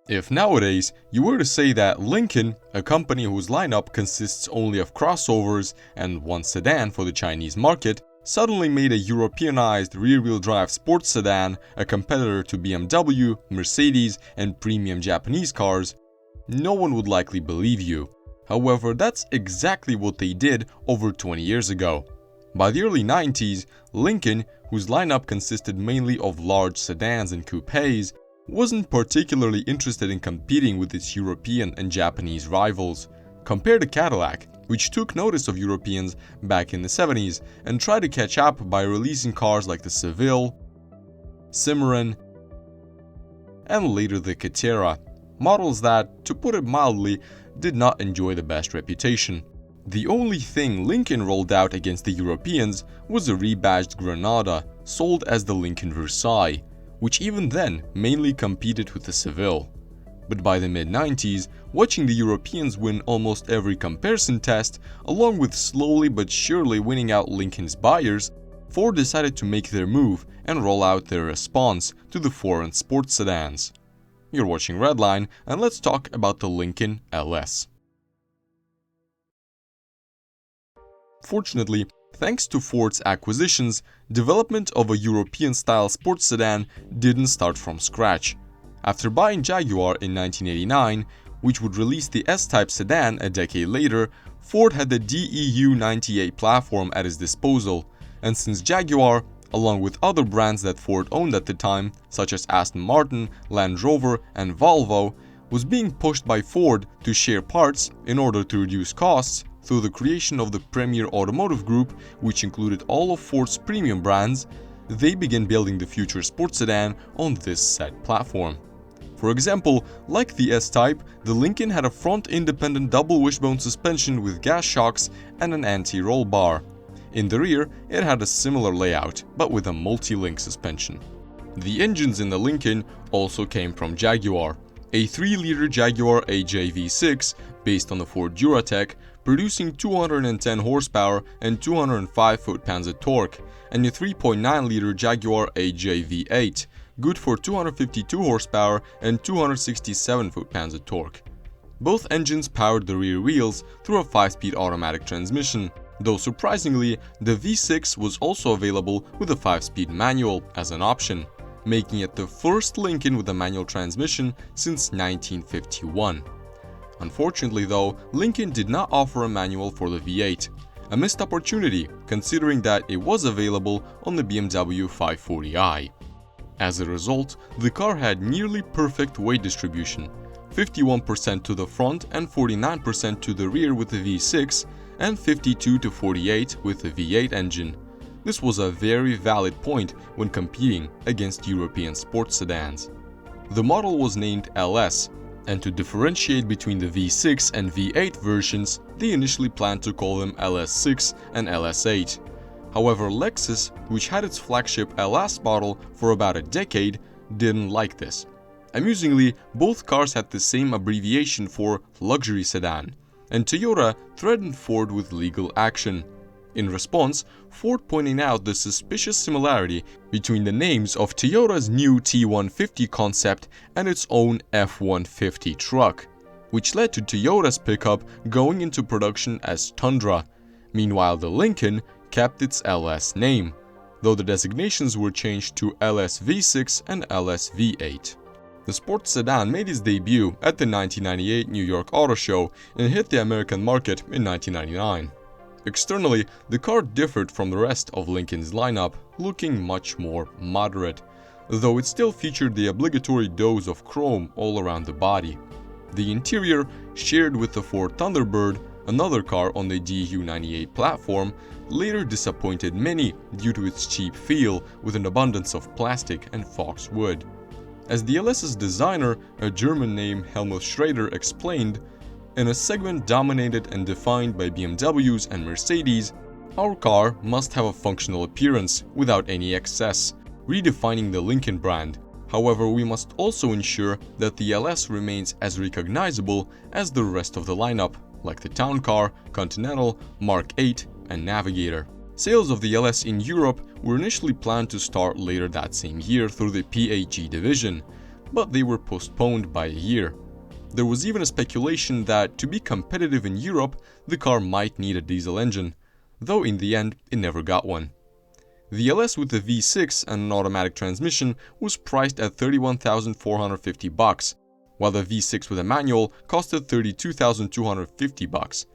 If nowadays you were to say that Lincoln, a company whose lineup consists only of crossovers and one sedan for the Chinese market, suddenly made a Europeanized rear-wheel drive sports sedan, a competitor to BMW, Mercedes, and premium Japanese cars, no one would likely believe you. However, that's exactly what they did over 20 years ago. By the early 90s, Lincoln, whose lineup consisted mainly of large sedans and coupes, wasn't particularly interested in competing with its European and Japanese rivals. Compared to Cadillac, which took notice of Europeans back in the 70s and tried to catch up by releasing cars like the Seville, Cimarron, and later the Catera, models that, to put it mildly, did not enjoy the best reputation. The only thing Lincoln rolled out against the Europeans was a rebadged Granada, sold as the Lincoln Versailles, which even then mainly competed with the Seville. But by the mid-90s, watching the Europeans win almost every comparison test, along with slowly but surely winning out Lincoln's buyers, Ford decided to make their move and roll out their response to the foreign sports sedans. You're watching Redline, and let's talk about the Lincoln LS. Fortunately, thanks to Ford's acquisitions, development of a European-style sports sedan didn't start from scratch. After buying Jaguar in 1989, which would release the S-Type sedan a decade later, Ford had the DEU 98 platform at his disposal, and since Jaguar, along with other brands that Ford owned at the time, such as Aston Martin, Land Rover, and Volvo, was being pushed by Ford to share parts in order to reduce costs through the creation of the Premier Automotive Group, which included all of Ford's premium brands, they began building the future sports sedan on this said platform. For example, like the S-Type, the Lincoln had a front-independent double wishbone suspension with gas shocks and an anti-roll bar. In the rear, it had a similar layout, but with a multi-link suspension. The engines in the Lincoln also came from Jaguar. A 3-liter Jaguar AJ V6 based on the Ford Duratec, producing 210 horsepower and 205 foot-pounds of torque, and a 3.9-liter Jaguar AJ V8, good for 252 horsepower and 267 foot-pounds of torque. Both engines powered the rear wheels through a 5-speed automatic transmission, though surprisingly, the V6 was also available with a 5-speed manual as an option, making it the first Lincoln with a manual transmission since 1951. Unfortunately though, Lincoln did not offer a manual for the V8, a missed opportunity considering that it was available on the BMW 540i. As a result, the car had nearly perfect weight distribution, 51% to the front and 49% to the rear with the V6, and 52 to 48 with the V8 engine. This was a very valid point when competing against European sports sedans. The model was named LS, and to differentiate between the V6 and V8 versions, they initially planned to call them LS6 and LS8. However, Lexus, which had its flagship LS model for about a decade, didn't like this. Amusingly, both cars had the same abbreviation for luxury sedan, and Toyota threatened Ford with legal action. In response, Ford pointed out the suspicious similarity between the names of Toyota's new T150 concept and its own F-150 truck, which led to Toyota's pickup going into production as Tundra. Meanwhile, the Lincoln kept its LS name, though the designations were changed to LS V6 and LS V8. The sports sedan made its debut at the 1998 New York Auto Show and hit the American market in 1999. Externally, the car differed from the rest of Lincoln's lineup, looking much more moderate, though it still featured the obligatory dose of chrome all around the body. The interior, shared with the Ford Thunderbird, another car on the DEU 98 platform, later disappointed many due to its cheap feel with an abundance of plastic and fox wood. As the LS's designer, a German named Helmut Schrader, explained, "In a segment dominated and defined by BMWs and Mercedes, our car must have a functional appearance without any excess, redefining the Lincoln brand. However, we must also ensure that the LS remains as recognizable as the rest of the lineup, like the Town Car, Continental, Mark 8, and Navigator." Sales of the LS in Europe were initially planned to start later that same year through the PAG division, but they were postponed by a year. There was even a speculation that, to be competitive in Europe, the car might need a diesel engine, though in the end it never got one. The LS with the V6 and an automatic transmission was priced at $31,450, while the V6 with a manual costed $32,250.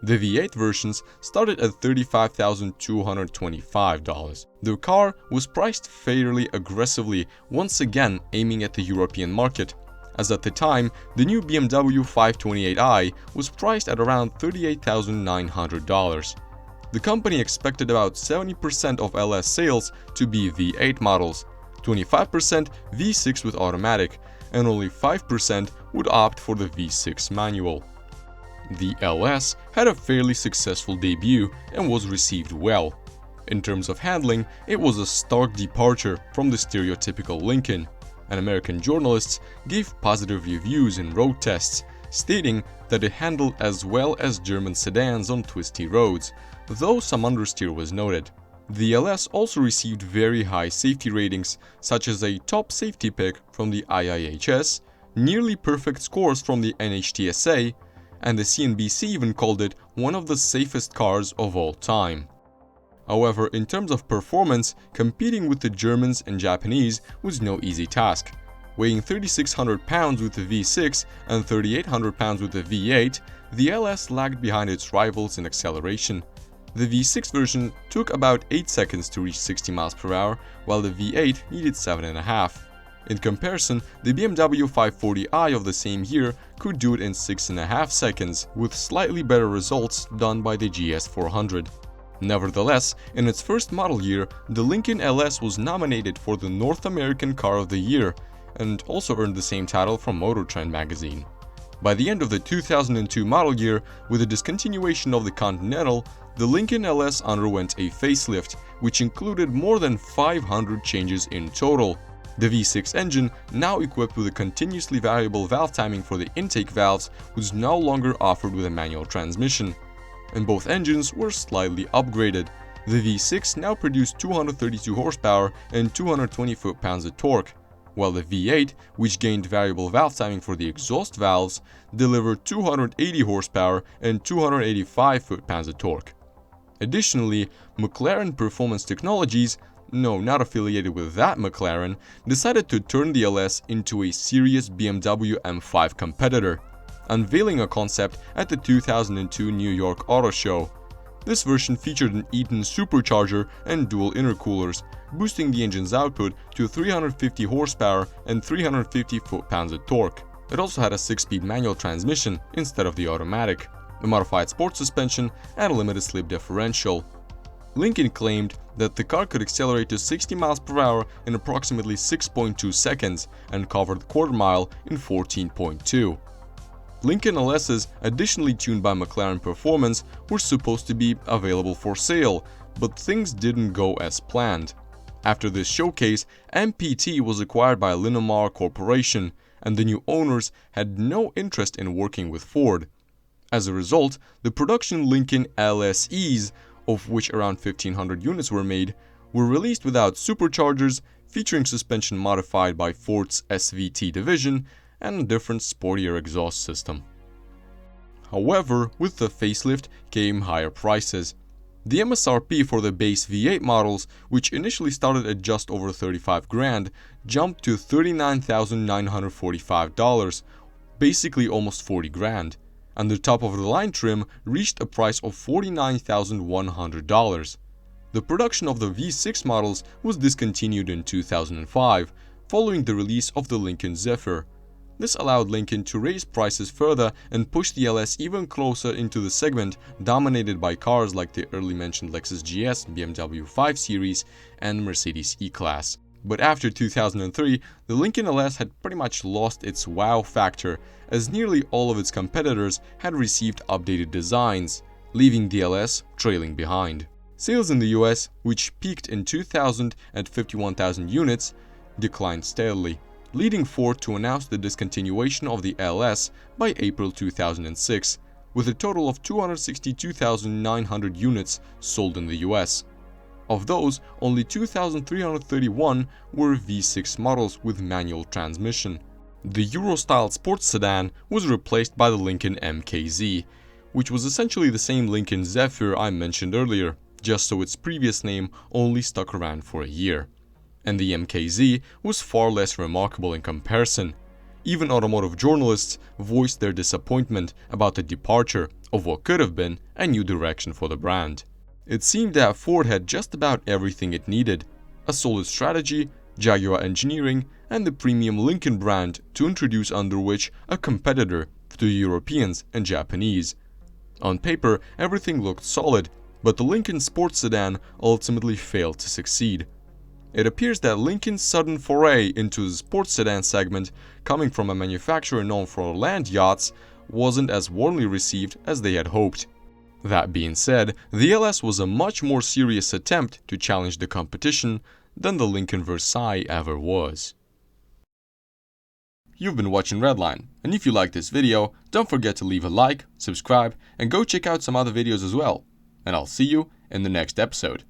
The V8 versions started at $35,225. The car was priced fairly aggressively, once again aiming at the European market, as at the time the new BMW 528i was priced at around $38,900. The company expected about 70% of LS sales to be V8 models, 25% V6 with automatic, and only 5% would opt for the V6 manual. The LS had a fairly successful debut and was received well. In terms of handling, it was a stark departure from the stereotypical Lincoln, and American journalists gave positive reviews in road tests, stating that it handled as well as German sedans on twisty roads, though some understeer was noted. The LS also received very high safety ratings, such as a top safety pick from the IIHS, nearly perfect scores from the NHTSA, and the CNBC even called it one of the safest cars of all time. However, in terms of performance, competing with the Germans and Japanese was no easy task. Weighing 3,600 pounds with the V6 and 3,800 pounds with the V8, the LS lagged behind its rivals in acceleration. The V6 version took about 8 seconds to reach 60 miles per hour, while the V8 needed 7.5. In comparison, the BMW 540i of the same year could do it in 6.5 seconds, with slightly better results done by the GS400. Nevertheless, in its first model year, the Lincoln LS was nominated for the North American Car of the Year, and also earned the same title from Motor Trend magazine. By the end of the 2002 model year, with the discontinuation of the Continental, the Lincoln LS underwent a facelift, which included more than 500 changes in total. The V6 engine, now equipped with a continuously variable valve timing for the intake valves, was no longer offered with a manual transmission, and both engines were slightly upgraded. The V6 now produced 232 horsepower and 220 foot-pounds of torque, while the V8, which gained variable valve timing for the exhaust valves, delivered 280 horsepower and 285 foot-pounds of torque. Additionally, McLaren Performance Technologies, no, not affiliated with that McLaren, decided to turn the LS into a serious BMW M5 competitor, unveiling a concept at the 2002 New York Auto Show. This version featured an Eaton supercharger and dual intercoolers, boosting the engine's output to 350 horsepower and 350 foot-pounds of torque. It also had a 6-speed manual transmission instead of the automatic, a modified sport suspension, and a limited slip differential. Lincoln claimed that the car could accelerate to 60 miles per hour in approximately 6.2 seconds and cover the quarter mile in 14.2. Lincoln LSs, additionally tuned by McLaren Performance, were supposed to be available for sale, but things didn't go as planned. After this showcase, MPT was acquired by Linamar Corporation, and the new owners had no interest in working with Ford. As a result, the production Lincoln LSEs, of which around 1,500 units were made, were released without superchargers, featuring suspension modified by Ford's SVT division, and a different sportier exhaust system. However, with the facelift came higher prices. The MSRP for the base V8 models, which initially started at just over 35 grand, jumped to $39,945, basically almost 40 grand, and the top-of-the-line trim reached a price of $49,100. The production of the V6 models was discontinued in 2005, following the release of the Lincoln Zephyr. This allowed Lincoln to raise prices further and push the LS even closer into the segment dominated by cars like the early mentioned Lexus GS, BMW 5 Series, and Mercedes E-Class. But after 2003, the Lincoln LS had pretty much lost its wow factor, as nearly all of its competitors had received updated designs, leaving the LS trailing behind. Sales in the US, which peaked in 2000 at 51,000 units, declined steadily, leading Ford to announce the discontinuation of the LS by April 2006, with a total of 262,900 units sold in the US. Of those, only 2,331 were V6 models with manual transmission. The Euro-style sports sedan was replaced by the Lincoln MKZ, which was essentially the same Lincoln Zephyr I mentioned earlier, just so its previous name only stuck around for a year. And the MKZ was far less remarkable in comparison. Even automotive journalists voiced their disappointment about the departure of what could have been a new direction for the brand. It seemed that Ford had just about everything it needed: a solid strategy, Jaguar engineering, and the premium Lincoln brand to introduce under which a competitor to Europeans and Japanese. On paper, everything looked solid, but the Lincoln sports sedan ultimately failed to succeed. It appears that Lincoln's sudden foray into the sports sedan segment, coming from a manufacturer known for land yachts, wasn't as warmly received as they had hoped. That being said, the LS was a much more serious attempt to challenge the competition than the Lincoln Versailles ever was. You've been watching Redline, and if you like this video, don't forget to leave a like, subscribe, and go check out some other videos as well. And I'll see you in the next episode.